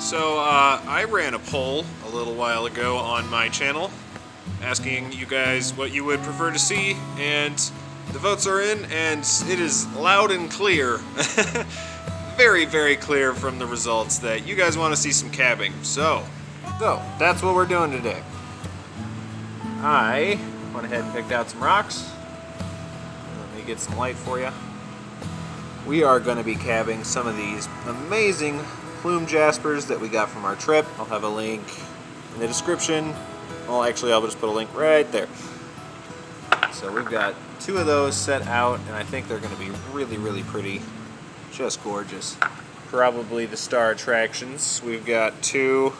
So I ran a poll a little while ago on my channel asking you guys what you would prefer to see, and the votes are in, and it is loud and clear, very, very clear from the results that you guys want to see some cabbing. So that's what we're doing today. I went ahead and picked out some rocks. Let me get some light for you. We are going to be cabbing some of these amazing Plume Jaspers that we got from our trip. I'll have a link in the description. Well, actually, I'll just put a link right there. So we've got 2 of those set out, and I think they're going to be really, really pretty. Just gorgeous. Probably the star attractions. We've got 2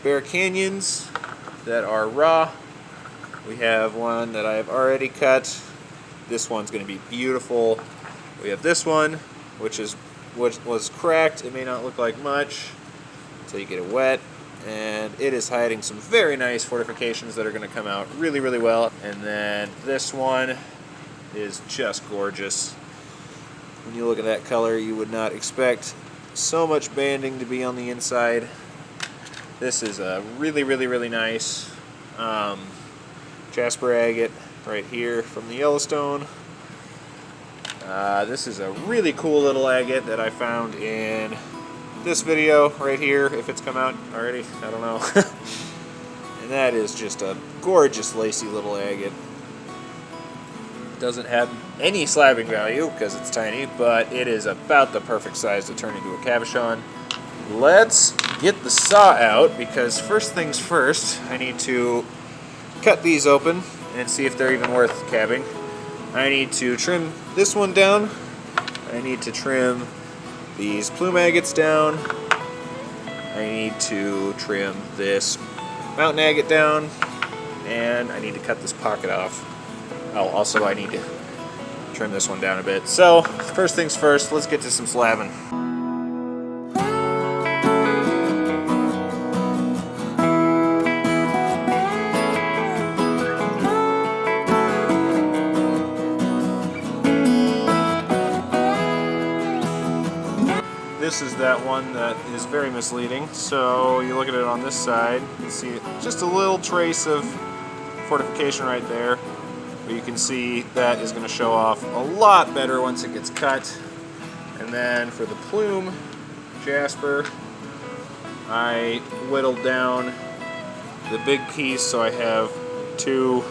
Bear Canyons that are raw. We have one that I've already cut. This one's going to be beautiful. We have this one, which was cracked. It may not look like much until you get it wet, and it is hiding some very nice fortifications that are going to come out really, really well. And then this one is just gorgeous. When you look at that color, you would not expect so much banding to be on the inside. This is a really, really, really nice Jasper agate right here from the Yellowstone. This is a really cool little agate that I found in this video right here, if it's come out already, I don't know. And that is just a gorgeous lacy little agate. Doesn't have any slabbing value because it's tiny, but it is about the perfect size to turn into a cabochon. Let's get the saw out, because first things first, I need to cut these open and see if they're even worth cabbing. I need to trim this one down. I need to trim these plume agates down. I need to trim this mountain agate down, and I need to cut this pocket off. Oh, also I need to trim this one down a bit. So, first things first, let's get to some slabbing. This is that one that is very misleading. So you look at it on this side, you see just a little trace of fortification right there. But you can see that is going to show off a lot better once it gets cut. And then for the Plume Jasper, I whittled down the big piece, so I have 2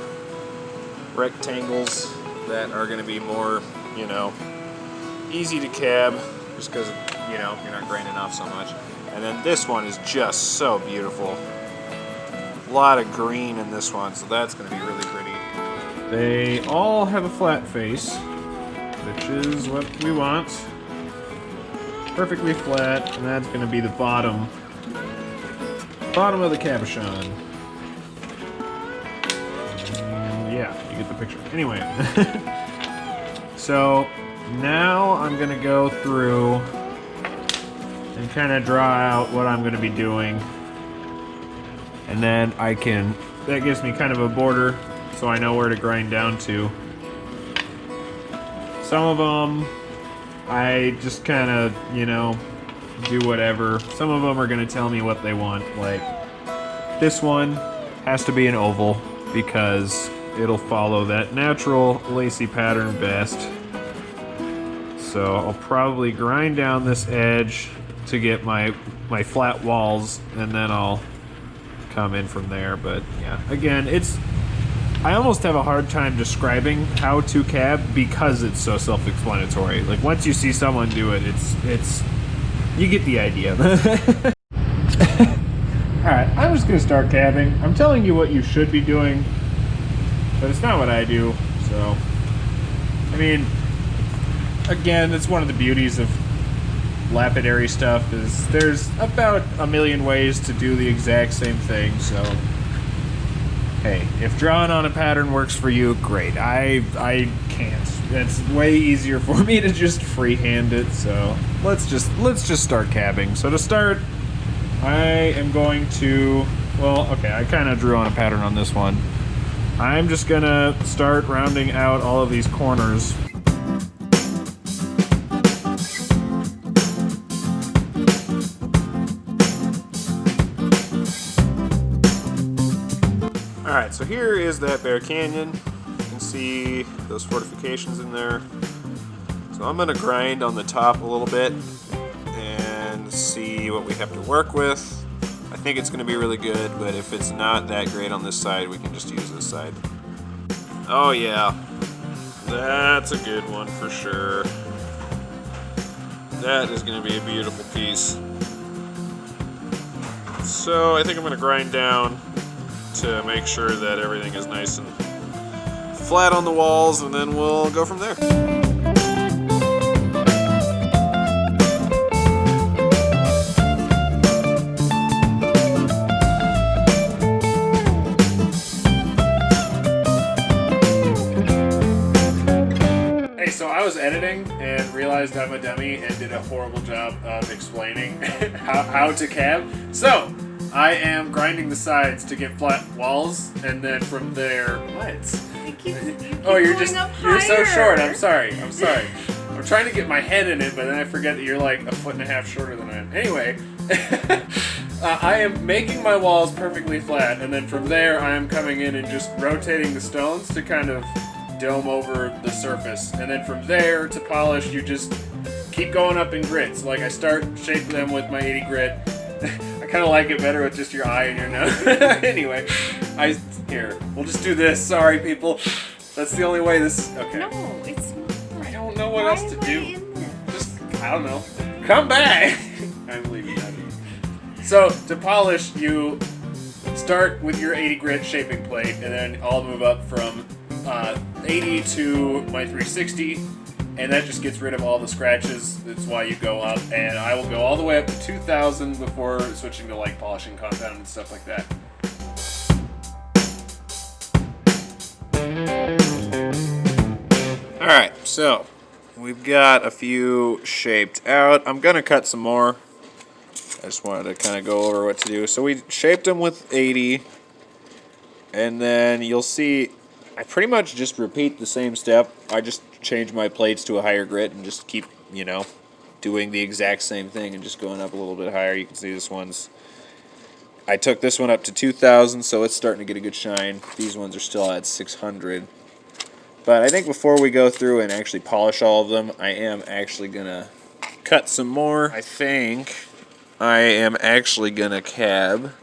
rectangles that are going to be more, you know, easy to cab, just because, you know, you're not grinding off so much. And then this one is just so beautiful. A lot of green in this one, so that's going to be really pretty. They all have a flat face, which is what we want. Perfectly flat, and that's going to be the bottom of the cabochon. Yeah, you get the picture. Anyway, so now I'm going to go through and kind of draw out what I'm going to be doing, and then that gives me kind of a border so I know where to grind down to. Some of them I just kind of, you know, do whatever. Some of them are going to tell me what they want. Like this one has to be an oval because it'll follow that natural lacy pattern best. So I'll probably grind down this edge to get my flat walls, and then I'll come in from there. But yeah, again, I almost have a hard time describing how to cab because it's so self-explanatory. Like once you see someone do it, it's you get the idea. Alright, I'm just gonna start cabbing. I'm telling you what you should be doing, but it's not what I do. So I mean, again, it's one of the beauties of lapidary stuff is there's about a million ways to do the exact same thing. So hey, if drawing on a pattern works for you, great. I can't. It's way easier for me to just freehand it. So let's just start cabbing. So to start, I am going to, well, okay, I kind of drew on a pattern on this one. I'm just gonna start rounding out all of these corners. Alright, so here is that Bear Canyon. You can see those fortifications in there. So I'm going to grind on the top a little bit and see what we have to work with. I think it's going to be really good, but if it's not that great on this side, we can just use this side. Oh yeah, that's a good one for sure. That is going to be a beautiful piece. So I think I'm going to grind down to make sure that everything is nice and flat on the walls, and then we'll go from there. So I was editing and realized I'm a dummy and did a horrible job of explaining how to cab. So I am grinding the sides to get flat walls, and then from there, oh, you're so short. I'm sorry. I'm trying to get my head in it, but then I forget that you're like a foot and a half shorter than I am. Anyway, I am making my walls perfectly flat, and then from there I am coming in and just rotating the stones to kind of dome over the surface, and then from there to polish you just keep going up in grits. Like I start shaping them with my 80 grit. I kind of like it better with just your eye and your nose. Anyway, here, we'll just do this. Sorry people, that's the only way this. Okay. No, it's not. I don't know what else to do. Just, I don't know. Come back. I'm leaving that in. So to polish, you start with your 80 grit shaping plate, and then I'll move up from 80 to my 360, and that just gets rid of all the scratches. That's why you go up, and I will go all the way up to 2000 before switching to like polishing compound and stuff like that. Alright, so we've got a few shaped out. I'm gonna cut some more. I just wanted to kind of go over what to do. So we shaped them with 80, and then you'll see I pretty much just repeat the same step. I just change my plates to a higher grit and just keep, you know, doing the exact same thing and just going up a little bit higher. You can see this one's, I took this one up to 2000, so it's starting to get a good shine. These ones are still at 600. But I think before we go through and actually polish all of them, I am actually going to cut some more. I think I am actually going to cab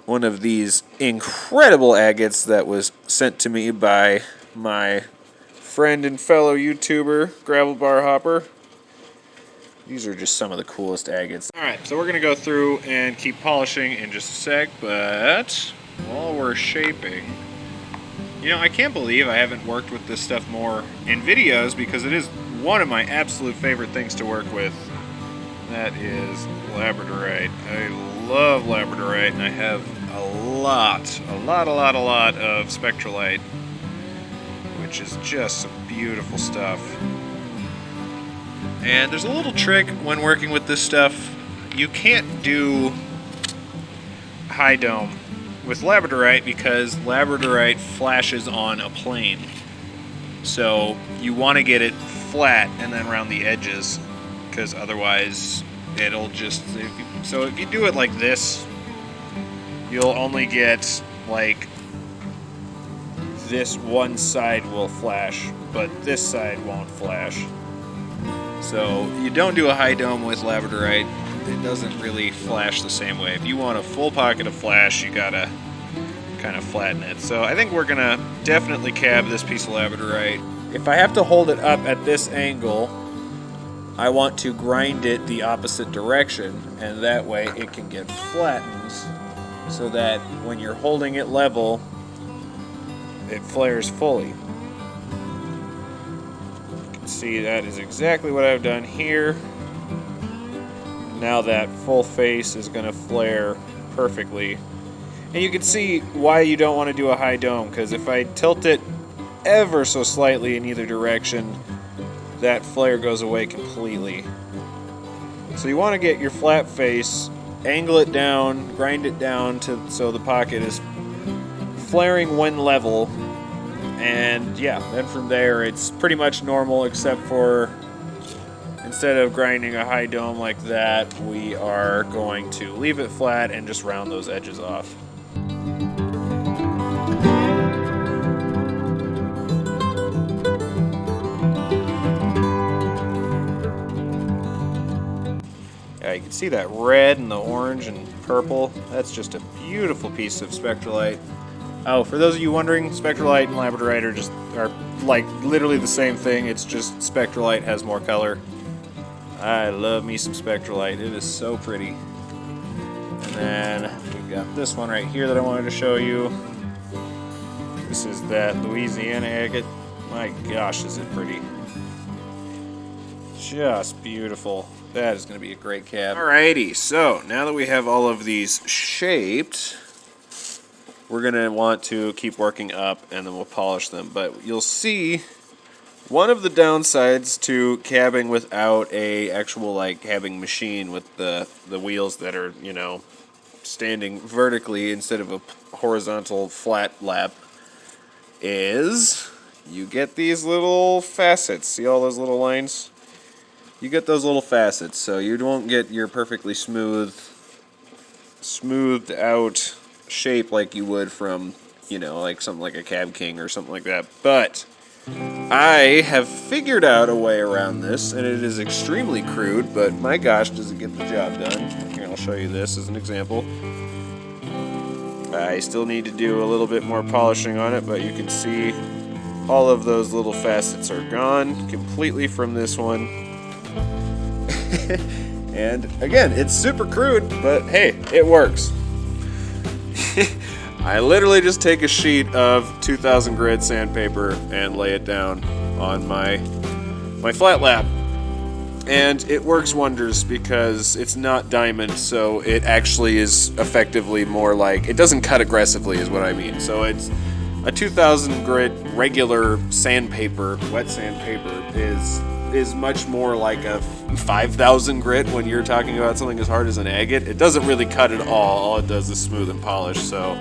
one of these incredible agates that was sent to me by my friend and fellow YouTuber, Gravel Bar Hopper. These are just some of the coolest agates. Alright, so we're going to go through and keep polishing in just a sec, but while we're shaping, you know, I can't believe I haven't worked with this stuff more in videos, because it is one of my absolute favorite things to work with. That is Labradorite. I love Labradorite, and I have a lot of Spectrolite, which is just some beautiful stuff. And there's a little trick when working with this stuff. You can't do high dome with Labradorite because Labradorite flashes on a plane. So you want to get it flat and then around the edges, because otherwise it'll just, so if you do it like this, you'll only get like this one side will flash, but this side won't flash. So you don't do a high dome with Labradorite, it doesn't really flash the same way. If you want a full pocket of flash, you gotta kind of flatten it. So I think we're gonna definitely cab this piece of Labradorite. If I have to hold it up at this angle, I want to grind it the opposite direction, and that way it can get flattened so that when you're holding it level, it flares fully. You can see that is exactly what I've done here. Now that full face is going to flare perfectly. And you can see why you don't want to do a high dome, because if I tilt it ever so slightly in either direction, that flare goes away completely. So you want to get your flat face, angle it down, grind it down so the pocket is flaring when level, and yeah, then from there it's pretty much normal, except for instead of grinding a high dome like that, we are going to leave it flat and just round those edges off. you can see that red and the orange and purple. That's just a beautiful piece of Spectrolite. Oh, for those of you wondering, Spectrolite and Labradorite are like literally the same thing. It's just Spectrolite has more color. I love me some Spectrolite. It is so pretty. And then we've got this one right here that I wanted to show you. This is that Louisiana agate. My gosh, is it pretty. Just beautiful. That is going to be a great cab. Alrighty, so now that we have all of these shaped, we're going to want to keep working up and then we'll polish them. But you'll see one of the downsides to cabbing without a actual like cabbing machine with the wheels that are, you know, standing vertically instead of a horizontal flat lap is you get these little facets. See all those little lines? You get those little facets, so you won't get your perfectly smoothed out shape like you would from, you know, like something like a Cab King or something like that. But I have figured out a way around this, and it is extremely crude, but my gosh, does it get the job done. Here, I'll show you this as an example. I still need to do a little bit more polishing on it, but you can see all of those little facets are gone completely from this one. And again, it's super crude, but hey, it works. I literally just take a sheet of 2000 grit sandpaper and lay it down on my flat lap. And it works wonders because it's not diamond, so it actually is effectively more like, it doesn't cut aggressively is what I mean. So it's a 2000 grit regular sandpaper, wet sandpaper, is much more like a 5000 grit when you're talking about something as hard as an agate. It doesn't really cut at all it does is smooth and polish. So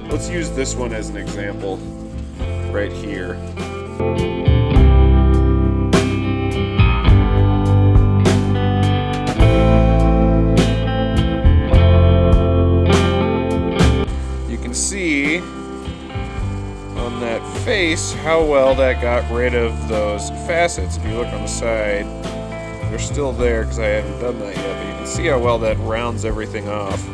let's use this one as an example right here. You can see on that face how well that got rid of those facets. If you look on the side, they're still there because I haven't done that yet, but you can see how well that rounds everything off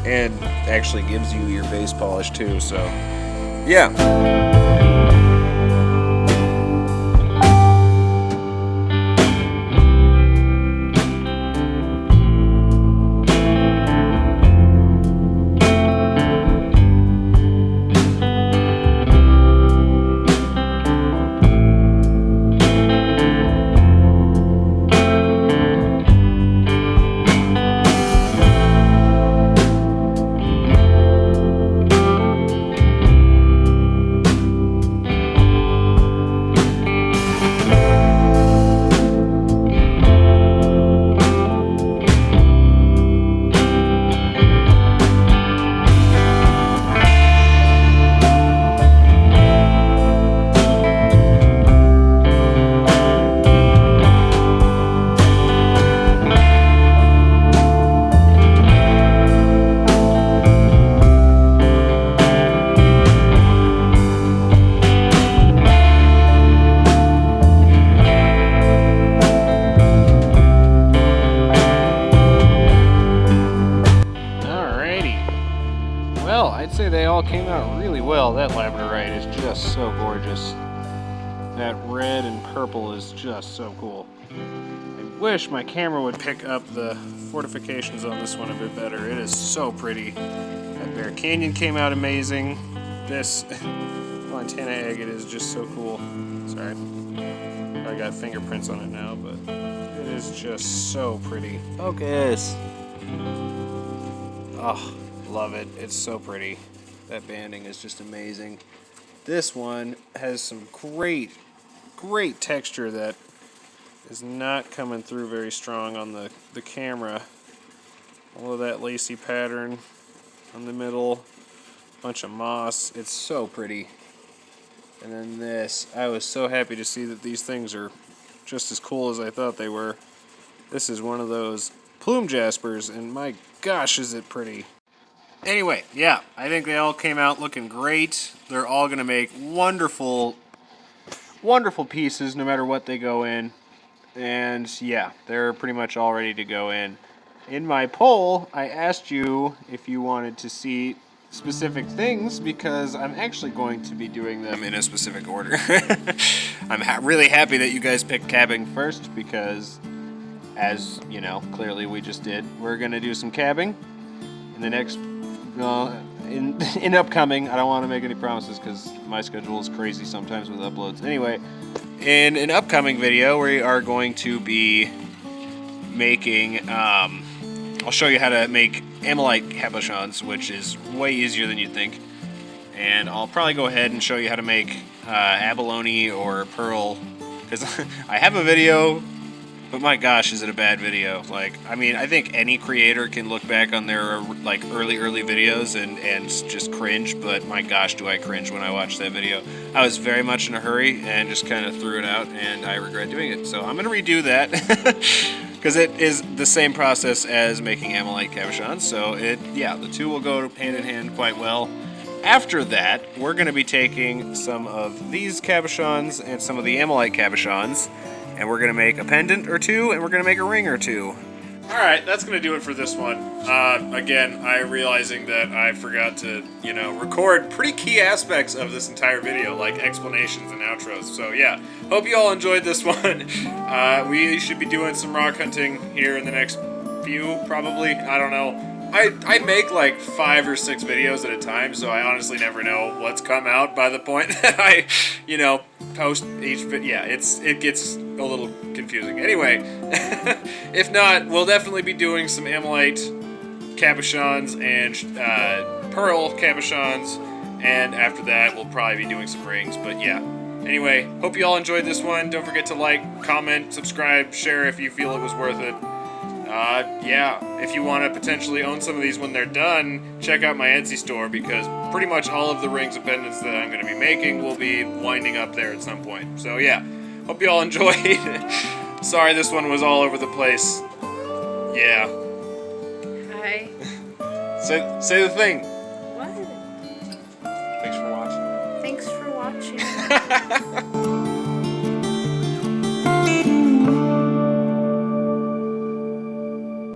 and actually gives you your base polish too, so yeah. I'd say they all came out really well. That Labradorite is just so gorgeous. That red and purple is just so cool. I wish my camera would pick up the fortifications on this one a bit better. It is so pretty. That Bear Canyon came out amazing. This Montana agate is just so cool. Sorry, I got fingerprints on it now, but it is just so pretty. Focus. Oh, love it. It's so pretty. That banding is just amazing. This one has some great texture that is not coming through very strong on the camera. All of that lacy pattern on the middle, bunch of moss. It's so pretty. And then this, I was so happy to see that these things are just as cool as I thought they were. This is one of those Plume Jaspers, and my gosh, is it pretty. Anyway, yeah, I think they all came out looking great. They're all going to make wonderful pieces no matter what they go in. And yeah, they're pretty much all ready to go in. in my poll, I asked you if you wanted to see specific things because I'm actually going to be doing them in a specific order. I'm really happy that you guys picked cabbing first because, as you know, clearly we just did, we're going to do some cabbing in the next, in upcoming. I don't want to make any promises because my schedule is crazy sometimes with uploads. Anyway, in an upcoming video, we are going to be making, I'll show you how to make amylite cabochons, which is way easier than you'd think. And I'll probably go ahead and show you how to make abalone or pearl, because I have a video, but my gosh, is it a bad video. Like, I mean, I think any creator can look back on their like early videos and just cringe, but my gosh, do I cringe when I watch that video. I was very much in a hurry and just kind of threw it out, and I regret doing it. So I'm going to redo that. Because it is the same process as making amylite cabochons, so the two will go hand in hand quite well. After that, we're going to be taking some of these cabochons and some of the amylite cabochons, and we're going to make a pendant or two, and we're going to make a ring or two. Alright, that's going to do it for this one. Again, I'm realizing that I forgot to, record pretty key aspects of this entire video, like explanations and outros. So yeah, hope you all enjoyed this one. We should be doing some rock hunting here in the next few, probably. I don't know. I make like 5 or 6 videos at a time, so I honestly never know what's come out by the point that I, post each video. Yeah, it gets a little confusing. Anyway, if not, we'll definitely be doing some amylite cabochons and pearl cabochons, and after that, we'll probably be doing some rings. But yeah. Anyway, hope you all enjoyed this one. Don't forget to like, comment, subscribe, share if you feel it was worth it. If you want to potentially own some of these when they're done, check out my Etsy store because pretty much all of the rings and pendants that I'm going to be making will be winding up there at some point. So yeah, hope you all enjoyed. Sorry this one was all over the place. Yeah. Hi. Say the thing. What? Thanks for watching. Thanks for watching.